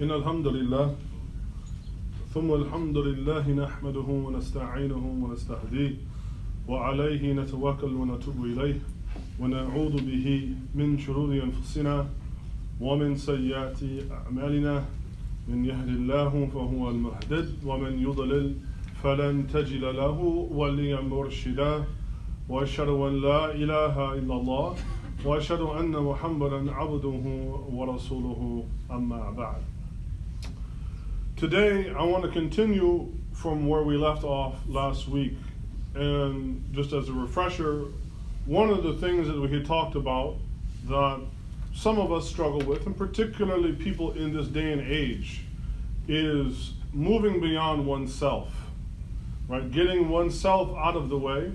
إن الحمد لله ثم الحمد لله نحمده ونستعينه ونستهديه وعليه نتوكل ونتوب إليه ونعوذ به من شرور أنفسنا ومن سيئات أعمالنا من يهد الله فهو المهتد ومن يضلل فلن تجد له وليا مرشدا وأشهد أن لا إله إلا الله وأشهد أن محمدا عبده ورسوله أما بعد. Today I want to continue from where we left off last week, and just as a refresher, one of the things that we had talked about that some of us struggle with, and particularly people in this day and age, is moving beyond oneself, right? Getting oneself out of the way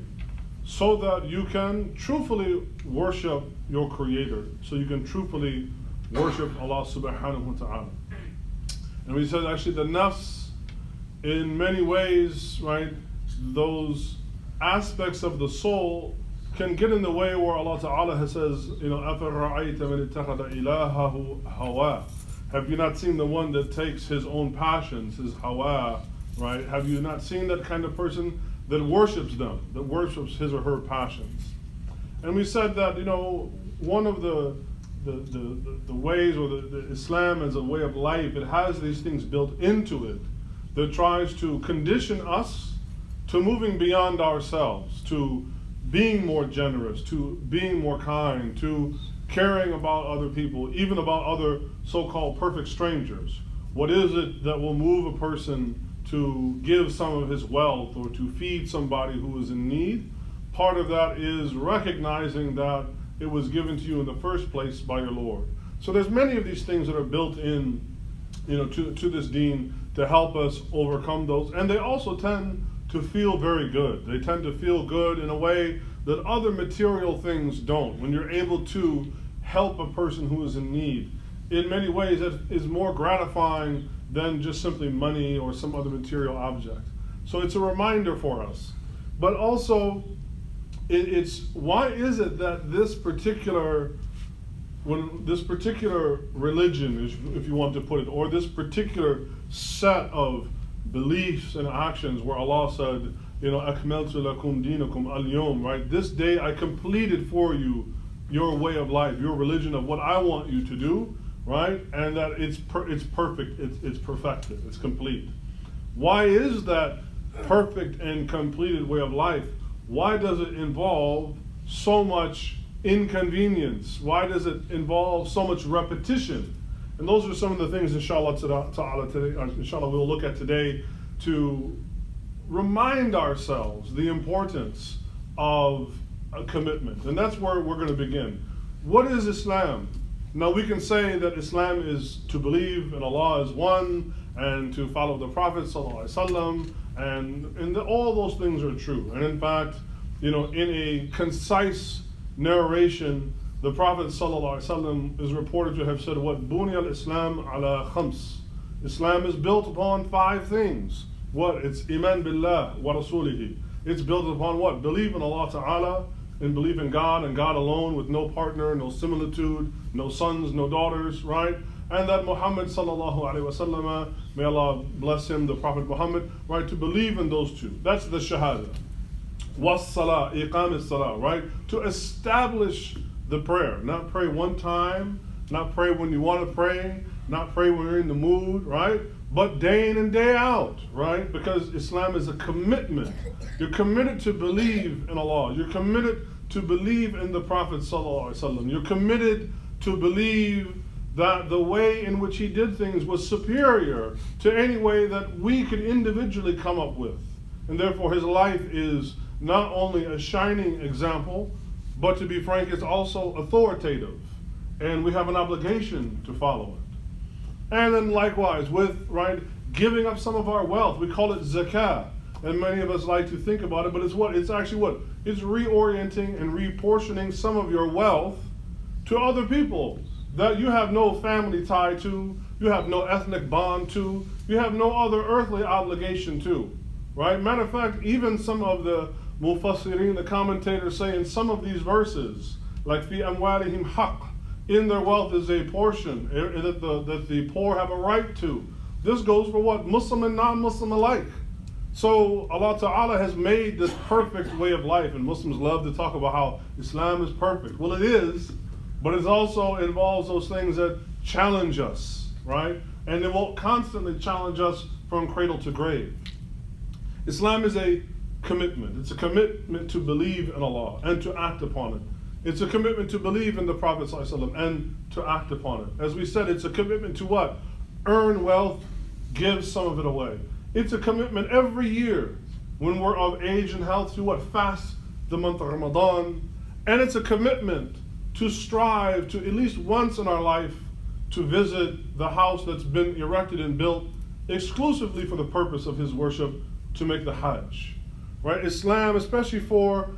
so that you can truthfully worship your Creator, so you can truthfully worship Allah subhanahu wa ta'ala. And we said actually the nafs, in many ways, right, those aspects of the soul can get in the way where Allah Ta'ala says, أَفَرَأَيْتَ مَنِ اتَّخَذَ إِلَهَهُ هَوَاهُ. Have you not seen the one that takes his own passions, his hawa, right? Have you not seen that kind of person that worships them, that worships his or her passions? And we said that, one of the ways, or the Islam as a way of life, it has these things built into it that tries to condition us to moving beyond ourselves, to being more generous, to being more kind, to caring about other people, even about other so-called perfect strangers. What is it that will move a person to give some of his wealth or to feed somebody who is in need? Part of that is recognizing that it was given to you in the first place by your Lord. So there's many of these things that are built in, to this deen to help us overcome those. And they also tend to feel very good. They tend to feel good in a way that other material things don't. When you're able to help a person who is in need, in many ways that is more gratifying than just simply money or some other material object. So it's a reminder for us. But also, it's why is it that this particular religion, if you want to put it, or this particular set of beliefs and actions where Allah said, أَكْمَلْتُ لَكُمْ دِينَكُمْ الْيَوْمَ, right? This day I completed for you your way of life, your religion of what I want you to do, right? And that it's perfect, it's perfected, it's complete. Why is that perfect and completed way of life? Why does it involve so much inconvenience? Why does it involve so much repetition? And those are some of the things, inshallah ta'ala, today, inshallah, we'll look at today to remind ourselves the importance of a commitment. And that's where we're going to begin. What is Islam? Now, we can say that Islam is to believe in Allah as one and to follow the Prophet sallallahu alaihi wasallam, and all those things are true. And in fact, in a concise narration, the Prophet sallallahu alaihi wasallam is reported to have said, "What bunya al-Islam ala khams." Islam is built upon 5 things. What? It's iman billah wa rasulihi. It's built upon what? Believe in Allah Ta'ala, and believe in God and God alone, with no partner, no similitude, no sons, no daughters, right? And that Muhammad sallallahu alaihi wasallam, may Allah bless him, the Prophet Muhammad, right? To believe in those 2. That's the shahada. Was salah, iqam is salah, right? To establish the prayer, not pray one time, not pray when you want to pray, not pray when you're in the mood, right? But day in and day out, right? Because Islam is a commitment. You're committed to believe in Allah. You're committed to believe in the Prophet sallallahu alaihi wasallam. You're committed to believe that the way in which he did things was superior to any way that we could individually come up with. And therefore his life is not only a shining example, but to be frank, it's also authoritative. And we have an obligation to follow it. And then likewise with, right, giving up some of our wealth. We call it zakah. And many of us like to think about it, but it's what? It's actually what? It's reorienting and reportioning some of your wealth to other people that you have no family tie to, you have no ethnic bond to, you have no other earthly obligation to, right? Matter of fact, even some of the mufassirin, the commentators say in some of these verses, like fi amwalihim haqq, in their wealth is a portion that the poor have a right to. This goes for what? Muslim and non-Muslim alike. So Allah Ta'ala has made this perfect way of life, and Muslims love to talk about how Islam is perfect. Well, it is, but it also involves those things that challenge us, right? And it will constantly challenge us from cradle to grave. Islam is a commitment. It's a commitment to believe in Allah and to act upon it. It's a commitment to believe in the Prophet ﷺ and to act upon it. As we said, it's a commitment to what? Earn wealth, give some of it away. It's a commitment every year when we're of age and health to what? Fast the month of Ramadan. And it's a commitment to strive to at least once in our life to visit the house that's been erected and built exclusively for the purpose of his worship, to make the Hajj. Right? Islam, especially for,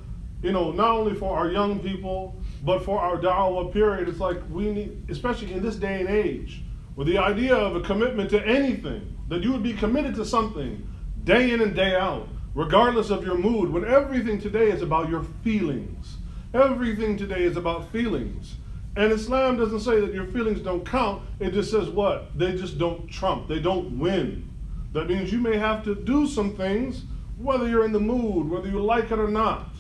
not only for our young people, but for our da'wah period, it's like we need, especially in this day and age, with the idea of a commitment to anything, that you would be committed to something day in and day out, regardless of your mood, when everything today is about your feelings. Everything today is about feelings. And Islam doesn't say that your feelings don't count, it just says what? They just don't trump, they don't win. That means you may have to do some things, whether you're in the mood, whether you like it or not.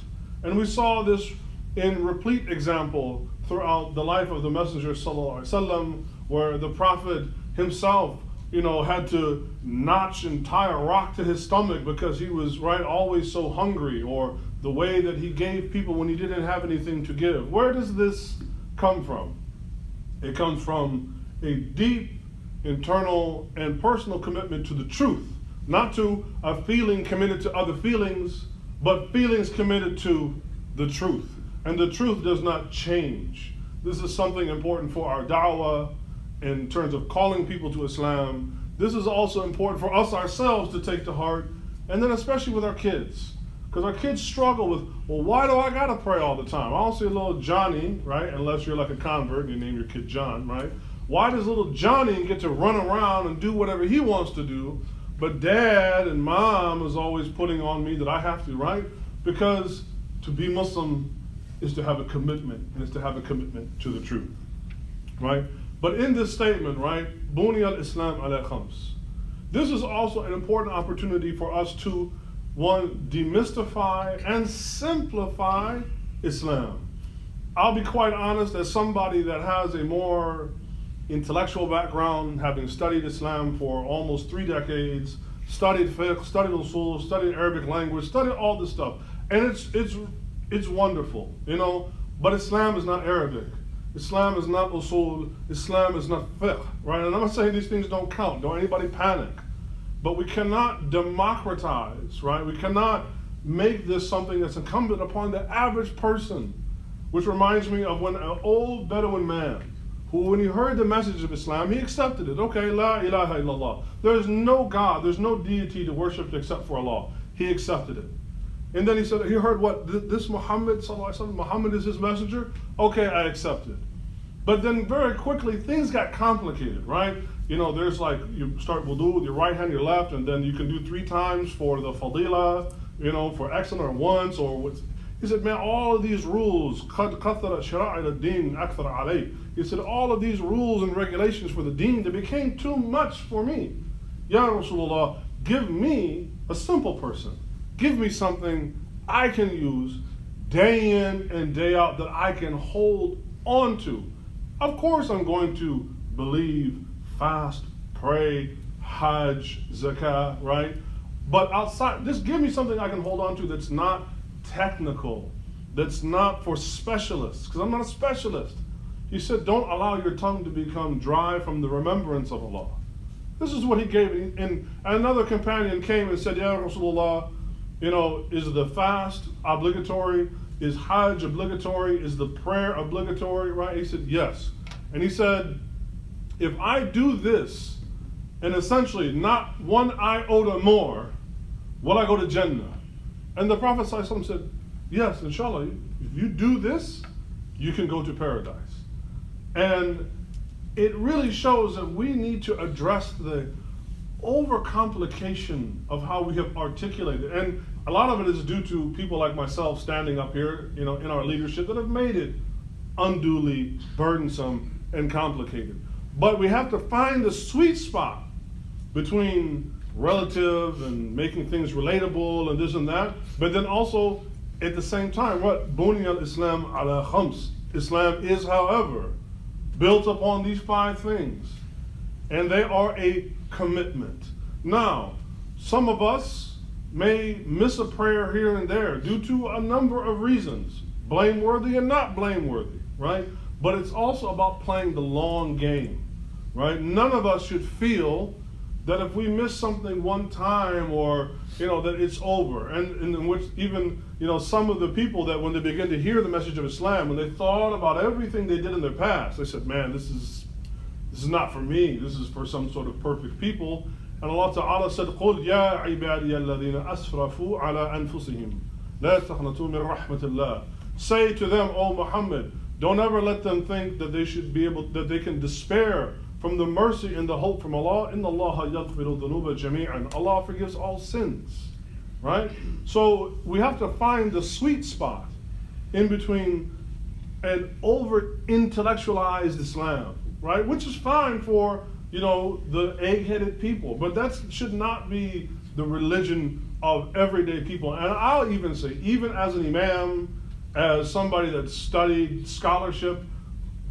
And we saw this in replete example throughout the life of the Messenger Sallallahu Alaihi Wasallam, where the Prophet himself, had to notch and tie a rock to his stomach because he was, always so hungry, or the way that he gave people when he didn't have anything to give. Where does this come from? It comes from a deep internal and personal commitment to the truth, not to a feeling committed to other feelings, but feelings committed to the truth. And the truth does not change. This is something important for our da'wah in terms of calling people to Islam. This is also important for us ourselves to take to heart, and then especially with our kids. Because our kids struggle with, well, why do I gotta pray all the time? I don't see a little Johnny, right? Unless you're like a convert and you name your kid John, right? Why does little Johnny get to run around and do whatever he wants to do, but dad and mom is always putting on me that I have to, right? Because to be Muslim is to have a commitment, and it's to have a commitment to the truth, right? But in this statement, right, Buni al-Islam ala khams, this is also an important opportunity for us to, one, demystify and simplify Islam. I'll be quite honest, as somebody that has a more intellectual background, having studied Islam for almost 3 decades, studied fiqh, studied usul, studied Arabic language, studied all this stuff, and it's wonderful, but Islam is not Arabic. Islam is not usul, Islam is not fiqh, right? And I'm not saying these things don't count, don't anybody panic. But we cannot democratize, right? We cannot make this something that's incumbent upon the average person, which reminds me of when an old Bedouin man, who when he heard the message of Islam, he accepted it. Okay, la ilaha illallah. There's no God, there's no deity to worship except for Allah. He accepted it. And then he said, he heard what? This Muhammad, sallallahu alaihi wasallam, Muhammad is his messenger? Okay, I accept it. But then very quickly, things got complicated, right? There's like, you start wudu with your right hand, your left, and then you can do 3 times for the fadila, for excellent, or once, or what's. He said, man, all of these rules, قَدْ كَثَرَ شَرَائِرَ الدِّينِ أَكْثَرَ عَلَيْهِ. He said, all of these rules and regulations for the deen, they became too much for me. Ya Rasulullah, give me a simple person. Give me something I can use day in and day out that I can hold on to. Of course I'm going to believe, fast, pray, Hajj, Zakah, right? But outside, just give me something I can hold on to that's not technical, that's not for specialists, because I'm not a specialist. He said, don't allow your tongue to become dry from the remembrance of Allah. This is what he gave. And another companion came and said, Ya Rasulullah, is the fast obligatory? Is Hajj obligatory? Is the prayer obligatory, right? He said, yes. And he said, if I do this, and essentially not 1 iota more, will I go to Jannah? And the Prophet ﷺ said, yes, inshallah, if you do this, you can go to paradise. And it really shows that we need to address the overcomplication of how we have articulated. And a lot of it is due to people like myself standing up here, in our leadership that have made it unduly burdensome and complicated. But we have to find the sweet spot between relative and making things relatable and this and that, but then also at the same time, what? Buni al-Islam ala khams. Islam is, however, built upon these 5 things, and they are a commitment. Now, some of us may miss a prayer here and there due to a number of reasons, blameworthy and not blameworthy, right? But it's also about playing the long game, right? None of us should feel that if we miss something one time, or that it's over. And in which even some of the people that when they begin to hear the message of Islam, when they thought about everything they did in their past, they said, man, this is not for me, this is for some sort of perfect people. And Allah Ta'ala said, قُلْ يَا عِبَادِيَ الَّذِينَ أَسْرَفُوا عَلَىٰ أَنفُسِهِمْ لَا تَقْنَطُوا مِنْ رَحْمَةِ اللَّهِ. Say to them, O Muhammad, don't ever let them think that they can despair from the mercy and the hope from Allah. إِنَّ اللَّهَ يَغْفِرُ الذُّنُوبَ جَمِيعًا. Allah forgives all sins, right? So we have to find the sweet spot in between an over-intellectualized Islam, right? Which is fine for, the egg-headed people, but that should not be the religion of everyday people. And I'll even say, even as an imam, as somebody that studied scholarship,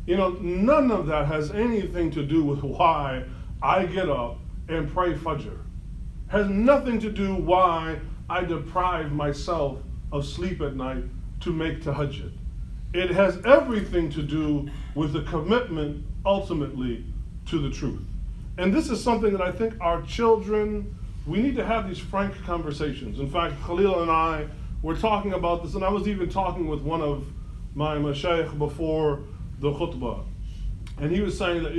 none of that has anything to do with why I get up and pray Fajr. Has nothing to do why I deprive myself of sleep at night to make tahajjud. It has everything to do with the commitment ultimately to the truth. And this is something that I think our children, we need to have these frank conversations. In fact, Khalil and I were talking about this, and I was even talking with one of my mashayikh before the khutbah. And he was saying that,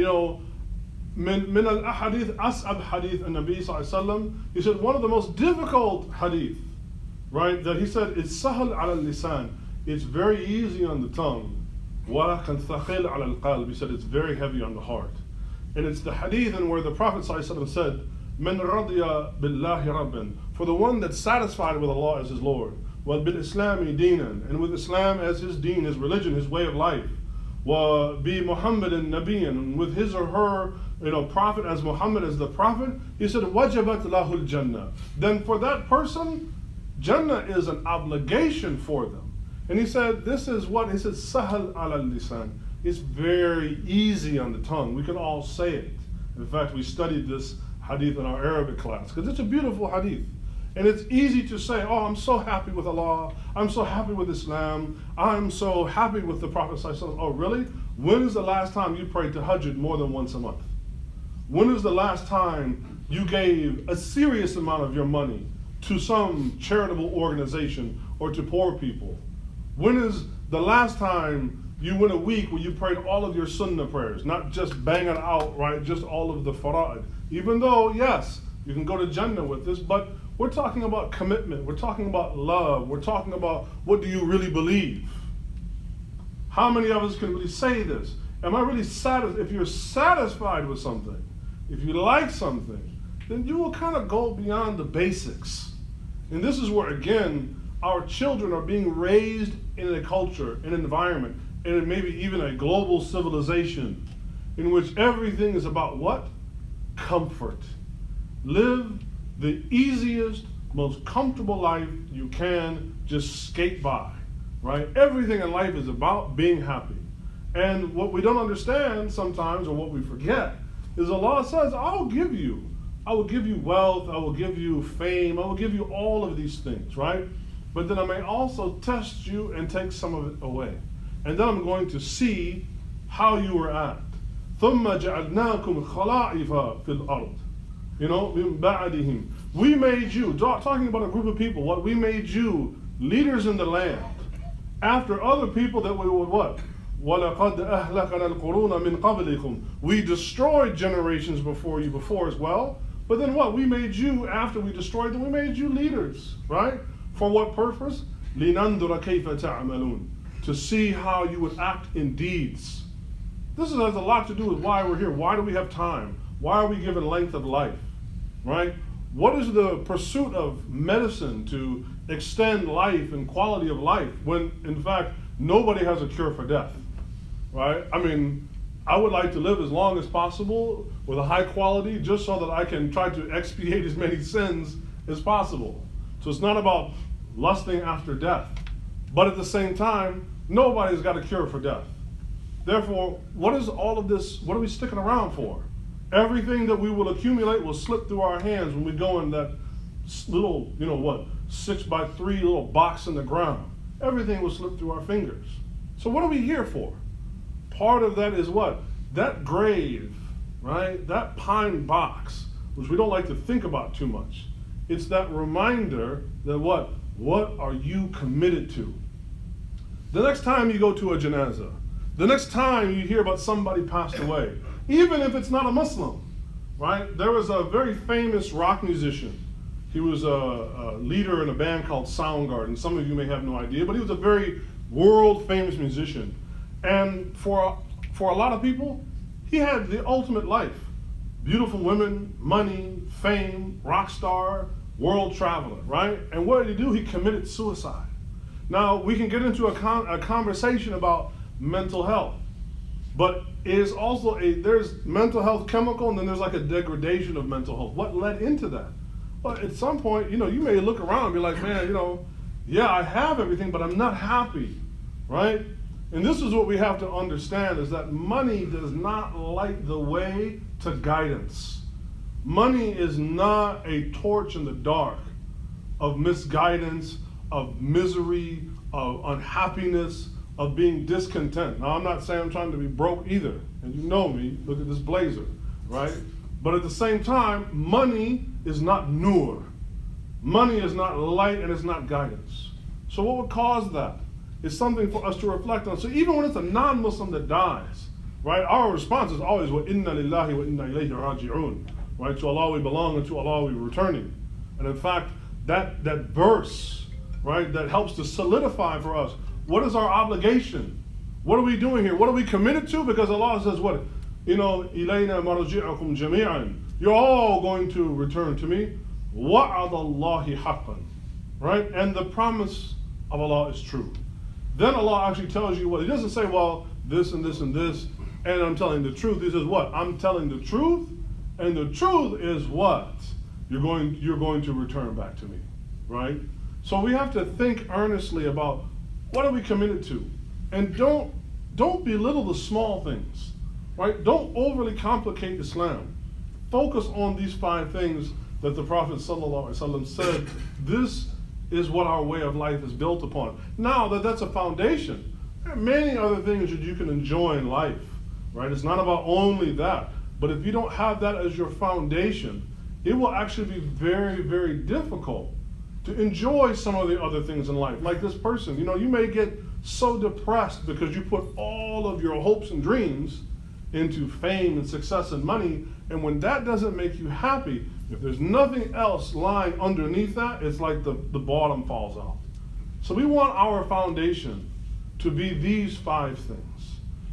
min al-ahadith as'ab hadith an-Nabi sallallahu alaihi wasallam, he said one of the most difficult hadith, right, that he said is sahal ala al-lisan, it's very easy on the tongue, walakin thaqil ala al-qalb, he said it's very heavy on the heart. And it's the hadith in where the Prophet sallallahu alaihi wasallam said, man radiya billahi rabban, for the one that's satisfied with Allah as his Lord, wal bil islami dinan, and with Islam as his deen, his religion, his way of life, wa bi Muhammadan nabiyyan, and with his or her prophet as Muhammad as the prophet, he said wajabat lahul jannah, then for that person Jannah is an obligation for them. And he said this is what he said, sahal ala lisan, it's very easy on the tongue, we can all say it. In fact, we studied this hadith in our Arabic class because it's a beautiful hadith. And it's easy to say, oh, I'm so happy with Allah, I'm so happy with Islam, I'm so happy with the Prophet ﷺ. Oh, really? When is the last time you prayed tahajjud more than once a month? When is the last time you gave a serious amount of your money to some charitable organization or to poor people? When is the last time you went a week where you prayed all of your sunnah prayers, not just banging out, right, just all of the fara'id? Even though, yes, you can go to Jannah with this, but we're talking about commitment, we're talking about love, we're talking about what do you really believe? How many of us can really say this? Am I really satisfied? If you're satisfied with something, if you like something, then you will kind of go beyond the basics. And this is where, again, our children are being raised in a culture, an environment, and maybe even a global civilization in which everything is about what? Comfort. Live the easiest, most comfortable life you can, just skate by, right? Everything in life is about being happy. And what we don't understand sometimes, or what we forget, is Allah says, I will give you wealth, I will give you fame, I will give you all of these things, right? But then I may also test you and take some of it away. And then I'm going to see how you were at. ثُمَّ جَعَلْنَاكُمْ خَلَائِفَ فِي الْأَرْضِ. مِنْ بَعْدِهِمْ. We made you, talking about a group of people, what we made you leaders in the land. After other people that we would what? وَلَقَدْ أَهْلَكَنَا الْقُرُونَ مِنْ قَبْلِكُمْ. We destroyed generations before you before as well. But then what? We made you, after we destroyed them, we made you leaders, right? For what purpose? لِنَنْظُرَ كَيْفَ تَعْمَلُونَ. To see how you would act in deeds. This has a lot to do with why we're here. Why do we have time? Why are we given length of life, right? What is the pursuit of medicine to extend life and quality of life when, in fact, nobody has a cure for death? right? I mean, I would like to live as long as possible with a high quality just so that I can try to expiate as many sins as possible. So it's not about lusting after death. But at the same time, nobody's got a cure for death. Therefore, what is all of this? What are we sticking around for? Everything that we will accumulate will slip through our hands when we go in that little, 6x3 little box in the ground. Everything will slip through our fingers. So what are we here for? Part of that is what? That grave, right? That pine box, which we don't like to think about too much. It's that reminder that what? What are you committed to? The next time you go to a janazah, the next time you hear about somebody passed away, even if it's not a Muslim, right? There was a very famous rock musician. He was a leader in a band called Soundgarden. Some of you may have no idea, but he was a very world famous musician. And for a lot of people, he had the ultimate life. Beautiful women, money, fame, rock star, world traveler, right? And what did he do? He committed suicide. Now, we can get into a conversation about mental health, but it is also there's mental health chemical, and then there's like a degradation of mental health. What led into that? Well, at some point, you may look around and be like, man, yeah, I have everything, but I'm not happy, right? And this is what we have to understand, is that money does not light the way to guidance. Money is not a torch in the dark of misguidance, of misery, of unhappiness, of being discontent. Now, I'm not saying I'm trying to be broke either. And you know me, look at this blazer, right? But at the same time, money is not nur. Money is not light, and it's not guidance. So what would cause that? It's something for us to reflect on. So even when it's a non-Muslim that dies, right, our response is always, wa inna lillahi wa inna ilayhi raji'un. Right? To Allah we belong, and to Allah we returning. And in fact, that verse, right, that helps to solidify for us, what is our obligation? What are we doing here? What are we committed to? Because Allah says what? إِلَيْنَا مَرْجِعُكُمْ جَمِيعًا. You're all going to return to me. وَعَدَ اللَّهِ حَقًّا. Right? And the promise of Allah is true. Then Allah actually tells you what? He doesn't say, well, this and this and this, and I'm telling the truth. He says what? I'm telling the truth, and the truth is what? You're going to return back to me. Right? So we have to think earnestly about what are we committed to? And don't belittle the small things, right? Don't overly complicate Islam. Focus on these 5 things that the Prophet ﷺ said, this is what our way of life is built upon. Now that's a foundation, there are many other things that you can enjoy in life, right? It's not about only that. But if you don't have that as your foundation, it will actually be very, very difficult to enjoy some of the other things in life. Like this person, you may get so depressed because you put all of your hopes and dreams into fame and success and money, and when that doesn't make you happy, if there's nothing else lying underneath that, it's like the bottom falls out. So we want our foundation to be these 5 things.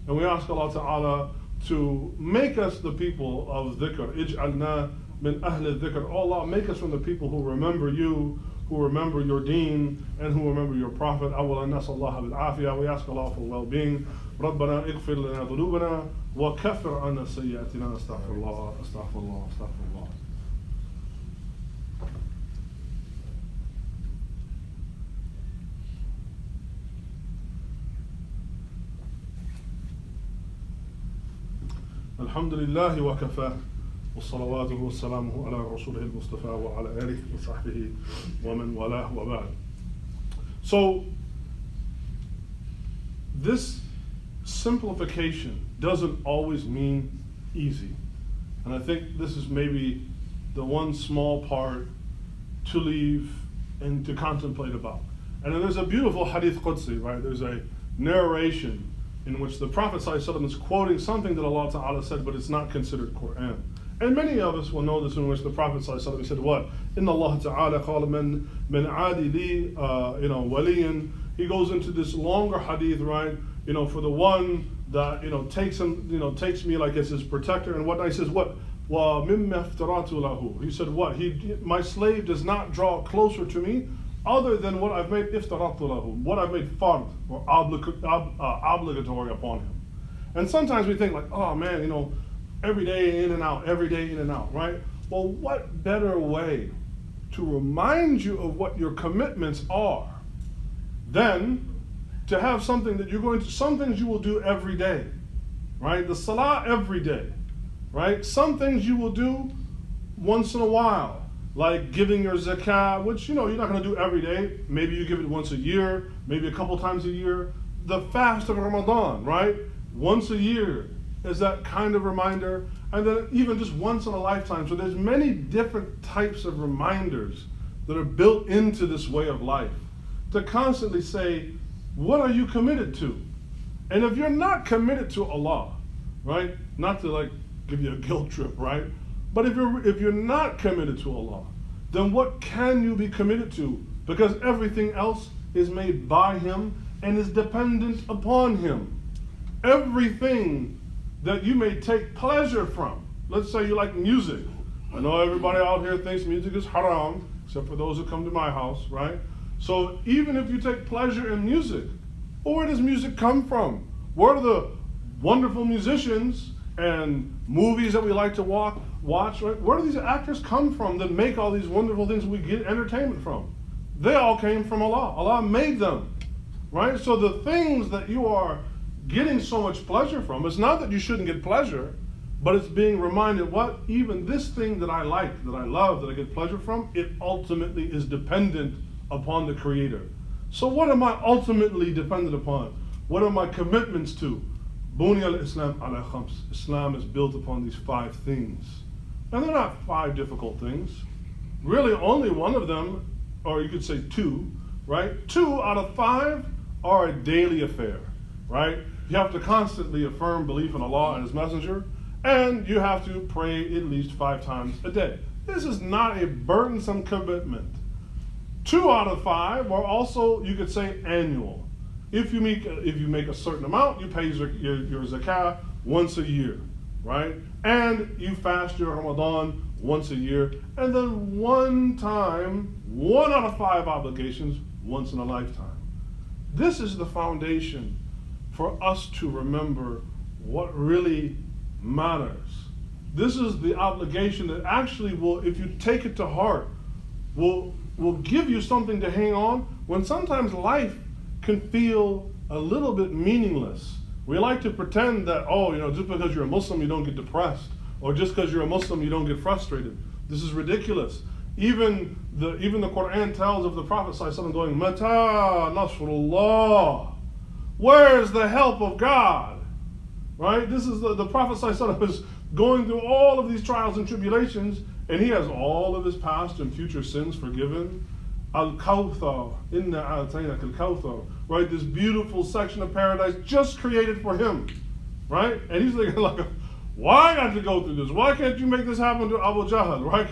And we ask Allah Ta'ala to make us the people of dhikr. Ij'alna min ahli dhikr. Oh Allah, make us from the people who remember you, who remember your deen, and who remember your prophet. أولا نسأل الله بالعافية. We ask Allah for well-being. ربنا اغفر لنا ذنوبنا وكفر عنا سيئاتنا. استغفر الله استغفر الله استغفر الله. الحمد لله وكفى والصلوات والسلام على رسوله المصطفى وعلى آله وصحبه ومن والاه وبعد. So this simplification doesn't always mean easy. And I think this is maybe the one small part to leave and to contemplate about. And then there's a beautiful hadith Qudsi, right? There's a narration in which the Prophet ﷺ is quoting something that Allah Ta'ala said, but it's not considered Quran. And many of us will know this, in which the Prophet ﷺ said what? Inna Allah Ta'ala qala man aadi li waliyan. He goes into this longer hadith, right? For the one that takes takes me like as his protector and whatnot. He says what? Wa mimma iftaratu lahu. He said what? My slave does not draw closer to me other than what I've made iftaratu lahu, what I've made fard or obligatory upon him. And sometimes we think like, oh man, every day in and out, every day in and out, right? Well, what better way to remind you of what your commitments are than to have something that some things you will do every day, right? The salah every day, right? Some things you will do once in a while, like giving your zakah, which, you're not going to do every day. Maybe you give it once a year, maybe a couple times a year. The fast of Ramadan, right? Once a year is that kind of reminder. And then even just once in a lifetime. So there's many different types of reminders that are built into this way of life to constantly say, what are you committed to? And if you're not committed to Allah, right? Not to give you a guilt trip, right? But if you're not committed to Allah, then what can you be committed to? Because everything else is made by Him and is dependent upon Him. Everything that you may take pleasure from. Let's say you like music. I know everybody out here thinks music is haram, except for those who come to my house, right? So even if you take pleasure in music, where does music come from? Where are the wonderful musicians and movies that we like to watch, right? Where do these actors come from that make all these wonderful things we get entertainment from? They all came from Allah. Allah made them, right? So the things that you are getting so much pleasure from, it's not that you shouldn't get pleasure, but it's being reminded, what, even this thing that I like, that I love, that I get pleasure from, it ultimately is dependent upon the Creator. So what am I ultimately dependent upon? What are my commitments to? Buni al-Islam ala khams. Islam is built upon these 5 things. And they're not 5 difficult things. Really only one of them, or you could say 2, right? 2 out of 5 are a daily affair, right? You have to constantly affirm belief in Allah and His Messenger, and you have to pray at least 5 times a day. This is not a burdensome commitment. 2 out of 5 are also, you could say, annual. If you make a certain amount, you pay your zakah once a year, right? And you fast your Ramadan once a year, and then 1 out of 5 obligations once in a lifetime. This is the foundation for us to remember what really matters. This is the obligation that actually will, if you take it to heart, will give you something to hang on when sometimes life can feel a little bit meaningless. We like to pretend that, just because you're a Muslim you don't get depressed, or just because you're a Muslim you don't get frustrated. This is ridiculous. Even the Quran tells of the Prophet ﷺ going, Mata Nasrullah. Where's the help of God? Right? This is the Prophet ﷺ is going through all of these trials and tribulations, and he has all of his past and future sins forgiven. Al-Kawthar, inna a'taynak al-Kawthar, right? This beautiful section of paradise just created for him, right? And he's thinking why I got to go through this? Why can't you make this happen to Abu Jahl? Why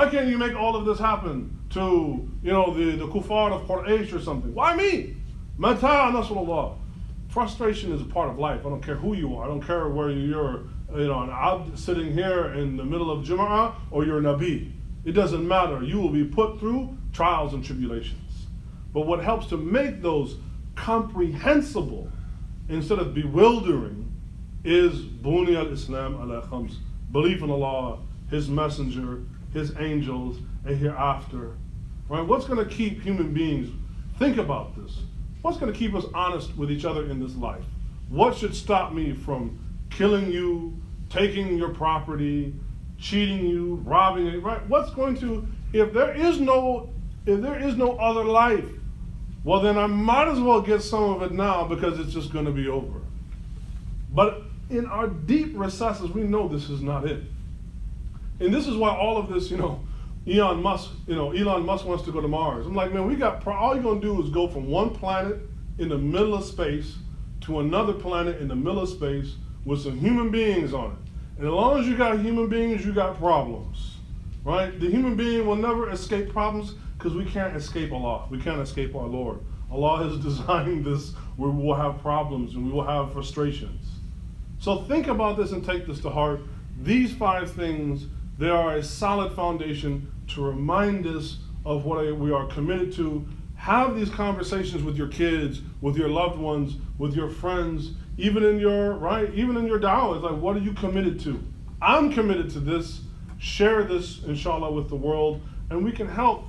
can't you make all of this happen to, the kuffar of Quraysh or something? Why me? Mata Nasrullah. Frustration is a part of life. I don't care who you are. I don't care whether you're, an abd sitting here in the middle of Jumu'ah or you're a Nabi. It doesn't matter. You will be put through trials and tribulations. But what helps to make those comprehensible instead of bewildering is Buni al-Islam ala khams. Belief in Allah, His Messenger, His angels, and hereafter. Right? What's going to keep human beings, think about this, what's going to keep us honest with each other in this life? What should stop me from killing you, taking your property, cheating you, robbing you, right? What's going to, if there is no other life, well then I might as well get some of it now because it's just going to be over. But in our deep recesses, we know this is not it. And this is why all of this, Elon Musk wants to go to Mars. I'm like, man, all you're going to do is go from one planet in the middle of space to another planet in the middle of space with some human beings on it. And as long as you got human beings, you got problems, right? The human being will never escape problems because we can't escape Allah. We can't escape our Lord. Allah has designed this where we will have problems and we will have frustrations. So think about this and take this to heart. These 5 things, they are a solid foundation to remind us of what we are committed to. Have these conversations with your kids, with your loved ones, with your friends, even in your da'wah, it's like, what are you committed to? I'm committed to this. Share this, inshallah, with the world, and we can help,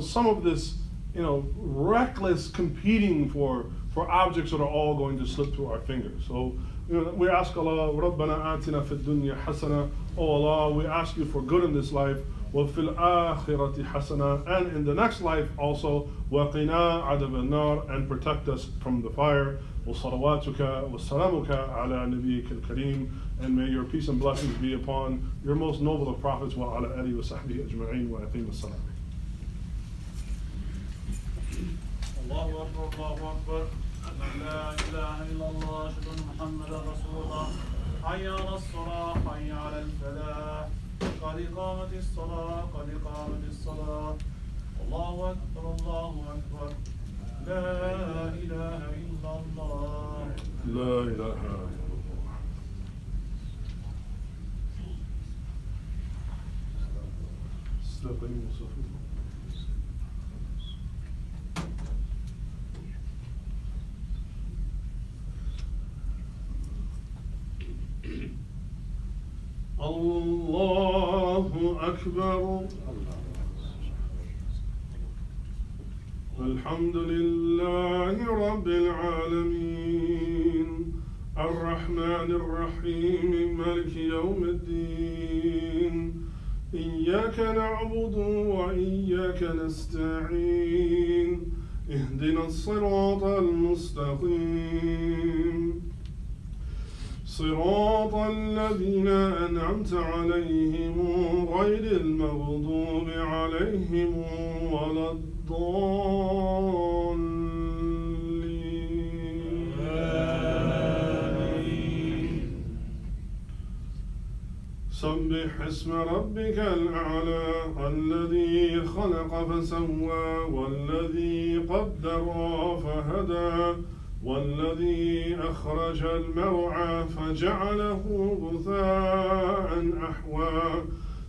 some of this, reckless competing for objects that are all going to slip through our fingers. So, we ask Allah, رَبَّنَا آتِنَا فِي الدُّنْيَا حَسَنَةً. Oh Allah, we ask you for good in this life, وَفِي الْآخِرَةِ حَسَنَةً, and in the next life also, وَقِنَا عَذَابَ النَّارِ, and protect us from the fire. وَصَلَوَاتُكَ وَسَلَامُكَ عَلَى نَبِيِّكَ الْكَرِيمِ, and may your peace and blessings be upon your most noble of prophets, وَعَلَى آلِهِ وَصَحْبِهِ أَجْمَعِينَ وَأَقِيمُوا الصَّلَاةَ. Allahu Akbar, Allahu Akbar. La ilaha illallah, ashhadu anna Muhammadan Rasulullah. Hayya ala as-salah, hayya ala al-falah. Qad iqamatis salah, qad iqamatis salah. Allahu Akbar, Allahu Akbar. La ilaha illallah. La ilaha illallah. استقيموا صفوفكم. الله أكبر. الحمد لله رب العالمين الرحمن الرحيم مالك يوم الدين إياك نعبد وإياك نستعين اهدنا الصراط المستقيم صراط الذين أنعمت عليهم غير المغضوب عليهم ولا الضالين. سبح اسم ربك الأعلى الذي خلق فسوى والذي قدر فهدى والذي أخرج المرعى فجعله غثاء أحوى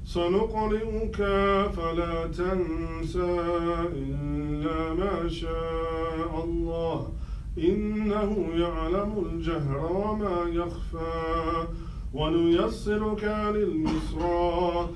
سنقرئك فلا تنسى إلا ما شاء الله إنه يعلم الجهر وما يخفى ونيسرك لليسرى